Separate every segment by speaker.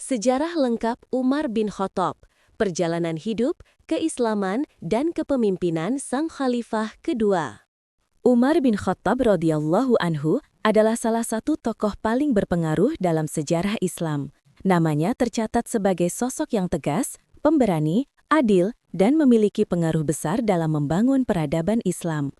Speaker 1: Sejarah lengkap Umar bin Khattab, perjalanan hidup, keislaman, dan kepemimpinan sang khalifah kedua. Umar bin Khattab radhiyallahu anhu adalah salah satu tokoh paling berpengaruh dalam sejarah Islam. Namanya tercatat sebagai sosok yang tegas, pemberani, adil, dan memiliki pengaruh besar dalam membangun peradaban Islam.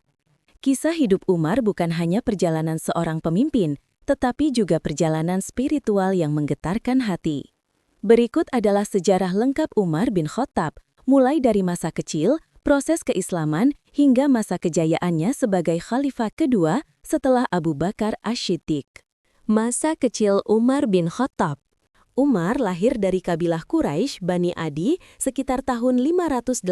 Speaker 1: Kisah hidup Umar bukan hanya perjalanan seorang pemimpin, tetapi juga perjalanan spiritual yang menggetarkan hati. Berikut adalah sejarah lengkap Umar bin Khattab, mulai dari masa kecil, proses keislaman, hingga masa kejayaannya sebagai khalifah kedua setelah Abu Bakar Asy-Syiddiq. Masa kecil Umar bin Khattab. Umar lahir dari kabilah Quraisy Bani Adi sekitar tahun 584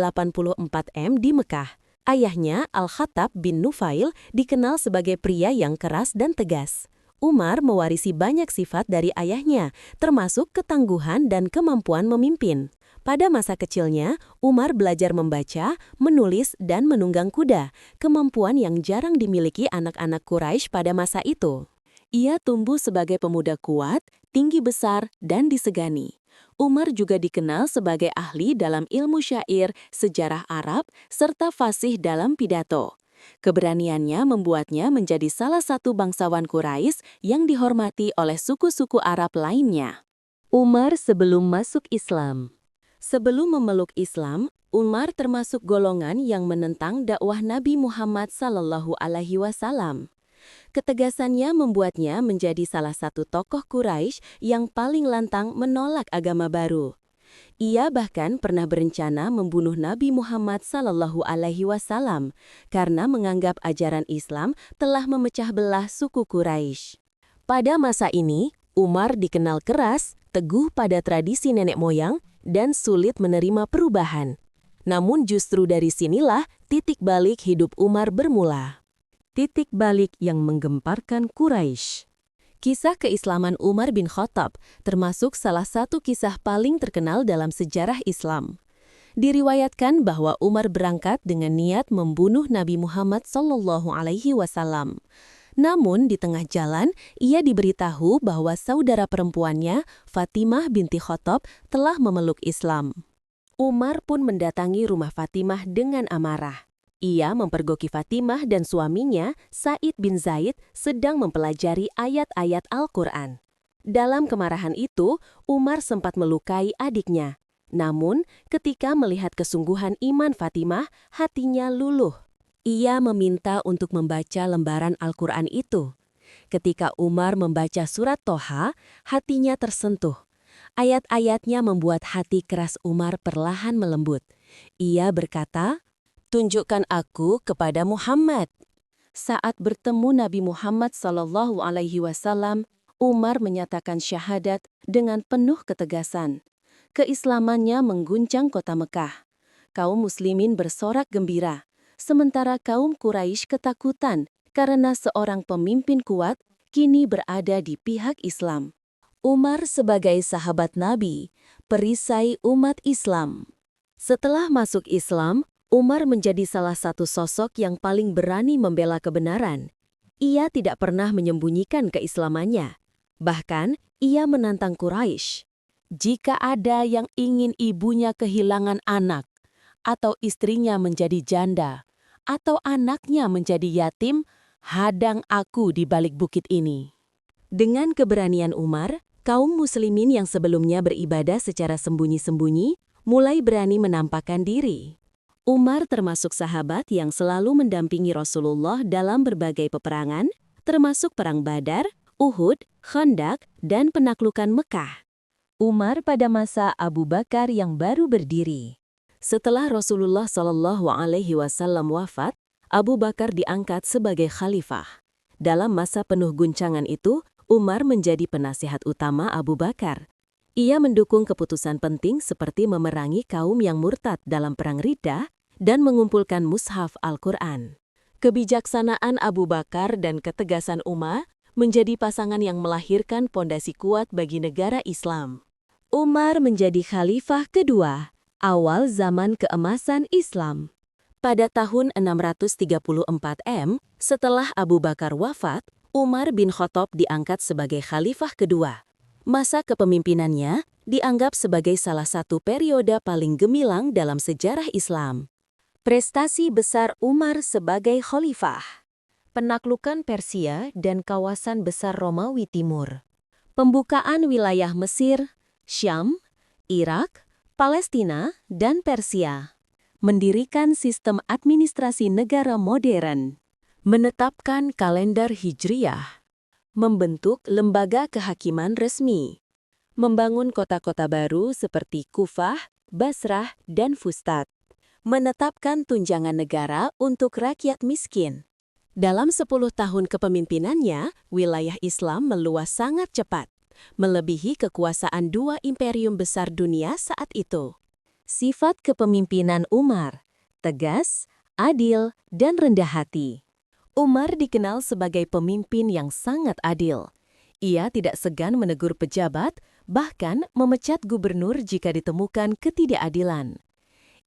Speaker 1: M di Mekah. Ayahnya, Al-Khattab bin Nufail, dikenal sebagai pria yang keras dan tegas. Umar mewarisi banyak sifat dari ayahnya, termasuk ketangguhan dan kemampuan memimpin. Pada masa kecilnya, Umar belajar membaca, menulis, dan menunggang kuda, kemampuan yang jarang dimiliki anak-anak Quraisy pada masa itu. Ia tumbuh sebagai pemuda kuat, tinggi besar, dan disegani. Umar juga dikenal sebagai ahli dalam ilmu syair, sejarah Arab, serta fasih dalam pidato. Keberaniannya membuatnya menjadi salah satu bangsawan Quraisy yang dihormati oleh suku-suku Arab lainnya. Umar sebelum masuk Islam. Sebelum memeluk Islam, Umar termasuk golongan yang menentang dakwah Nabi Muhammad SAW. Ketegasannya membuatnya menjadi salah satu tokoh Quraisy yang paling lantang menolak agama baru. Ia bahkan pernah berencana membunuh Nabi Muhammad SAW karena menganggap ajaran Islam telah memecah belah suku Quraisy. Pada masa ini, Umar dikenal keras, teguh pada tradisi nenek moyang, dan sulit menerima perubahan. Namun justru dari sinilah titik balik hidup Umar bermula. Titik balik yang menggemparkan Quraisy. Kisah keislaman Umar bin Khattab termasuk salah satu kisah paling terkenal dalam sejarah Islam. Diriwayatkan bahwa Umar berangkat dengan niat membunuh Nabi Muhammad SAW. Namun di tengah jalan, ia diberitahu bahwa saudara perempuannya, Fatimah binti Khattab, telah memeluk Islam. Umar pun mendatangi rumah Fatimah dengan amarah. Ia mempergoki Fatimah dan suaminya, Sa'id bin Zaid, sedang mempelajari ayat-ayat Al-Quran. Dalam kemarahan itu, Umar sempat melukai adiknya. Namun, ketika melihat kesungguhan iman Fatimah, hatinya luluh. Ia meminta untuk membaca lembaran Al-Quran itu. Ketika Umar membaca surat Toha, hatinya tersentuh. Ayat-ayatnya membuat hati keras Umar perlahan melembut. Ia berkata, "Tunjukkan aku kepada Muhammad." Saat bertemu Nabi Muhammad SAW, Umar menyatakan syahadat dengan penuh ketegasan. Keislamannya mengguncang kota Mekah. Kaum muslimin bersorak gembira, sementara kaum Quraisy ketakutan karena seorang pemimpin kuat kini berada di pihak Islam. Umar sebagai sahabat Nabi, perisai umat Islam. Setelah masuk Islam, Umar menjadi salah satu sosok yang paling berani membela kebenaran. Ia tidak pernah menyembunyikan keislamannya. Bahkan, ia menantang Quraisy. Jika ada yang ingin ibunya kehilangan anak, atau istrinya menjadi janda, atau anaknya menjadi yatim, hadang aku di balik bukit ini. Dengan keberanian Umar, kaum muslimin yang sebelumnya beribadah secara sembunyi-sembunyi, mulai berani menampakkan diri. Umar termasuk sahabat yang selalu mendampingi Rasulullah dalam berbagai peperangan, termasuk Perang Badar, Uhud, Khandaq, dan penaklukan Mekah. Umar pada masa Abu Bakar yang baru berdiri. Setelah Rasulullah SAW wafat, Abu Bakar diangkat sebagai khalifah. Dalam masa penuh guncangan itu, Umar menjadi penasihat utama Abu Bakar. Ia mendukung keputusan penting seperti memerangi kaum yang murtad dalam Perang Riddah, dan mengumpulkan mushaf Al-Quran. Kebijaksanaan Abu Bakar dan ketegasan Umar menjadi pasangan yang melahirkan pondasi kuat bagi negara Islam. Umar menjadi khalifah kedua, awal zaman keemasan Islam. Pada tahun 634 M, setelah Abu Bakar wafat, Umar bin Khattab diangkat sebagai khalifah kedua. Masa kepemimpinannya dianggap sebagai salah satu periode paling gemilang dalam sejarah Islam. Prestasi besar Umar sebagai khalifah. Penaklukan Persia dan kawasan besar Romawi Timur. Pembukaan wilayah Mesir, Syam, Irak, Palestina, dan Persia. Mendirikan sistem administrasi negara modern. Menetapkan kalender Hijriyah. Membentuk lembaga kehakiman resmi. Membangun kota-kota baru seperti Kufah, Basrah, dan Fustat. Menetapkan tunjangan negara untuk rakyat miskin. Dalam 10 tahun kepemimpinannya, wilayah Islam meluas sangat cepat, melebihi kekuasaan dua imperium besar dunia saat itu. Sifat kepemimpinan Umar, tegas, adil, dan rendah hati. Umar dikenal sebagai pemimpin yang sangat adil. Ia tidak segan menegur pejabat, bahkan memecat gubernur jika ditemukan ketidakadilan.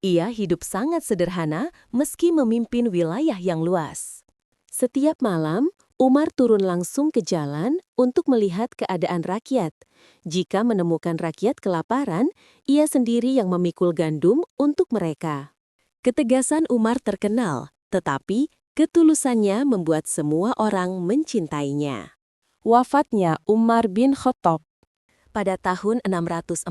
Speaker 1: Ia hidup sangat sederhana meski memimpin wilayah yang luas. Setiap malam, Umar turun langsung ke jalan untuk melihat keadaan rakyat. Jika menemukan rakyat kelaparan, ia sendiri yang memikul gandum untuk mereka. Ketegasan Umar terkenal, tetapi ketulusannya membuat semua orang mencintainya. Wafatnya Umar bin Khattab. Pada tahun 644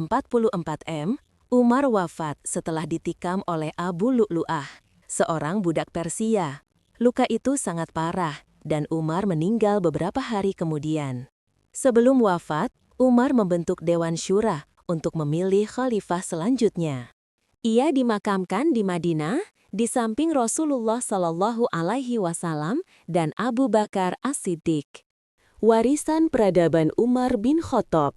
Speaker 1: M, Umar wafat setelah ditikam oleh Abu Lu'lu'ah, seorang budak Persia. Luka itu sangat parah, dan Umar meninggal beberapa hari kemudian. Sebelum wafat, Umar membentuk Dewan Syura untuk memilih khalifah selanjutnya. Ia dimakamkan di Madinah, di samping Rasulullah Shallallahu Alaihi Wasallam dan Abu Bakar As-Siddiq. Warisan peradaban Umar bin Khattab.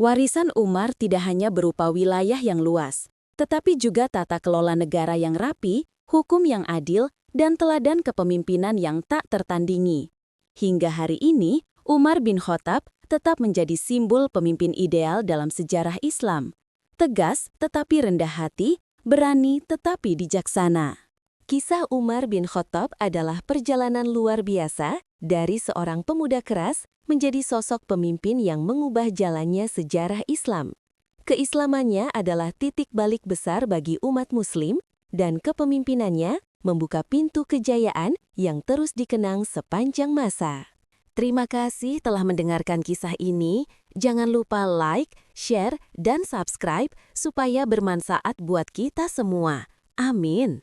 Speaker 1: Warisan Umar tidak hanya berupa wilayah yang luas, tetapi juga tata kelola negara yang rapi, hukum yang adil, dan teladan kepemimpinan yang tak tertandingi. Hingga hari ini, Umar bin Khattab tetap menjadi simbol pemimpin ideal dalam sejarah Islam. Tegas tetapi rendah hati, berani tetapi bijaksana. Kisah Umar bin Khattab adalah perjalanan luar biasa dari seorang pemuda keras menjadi sosok pemimpin yang mengubah jalannya sejarah Islam. Keislamannya adalah titik balik besar bagi umat Muslim, dan kepemimpinannya membuka pintu kejayaan yang terus dikenang sepanjang masa. Terima kasih telah mendengarkan kisah ini. Jangan lupa like, share, dan subscribe supaya bermanfaat buat kita semua. Amin.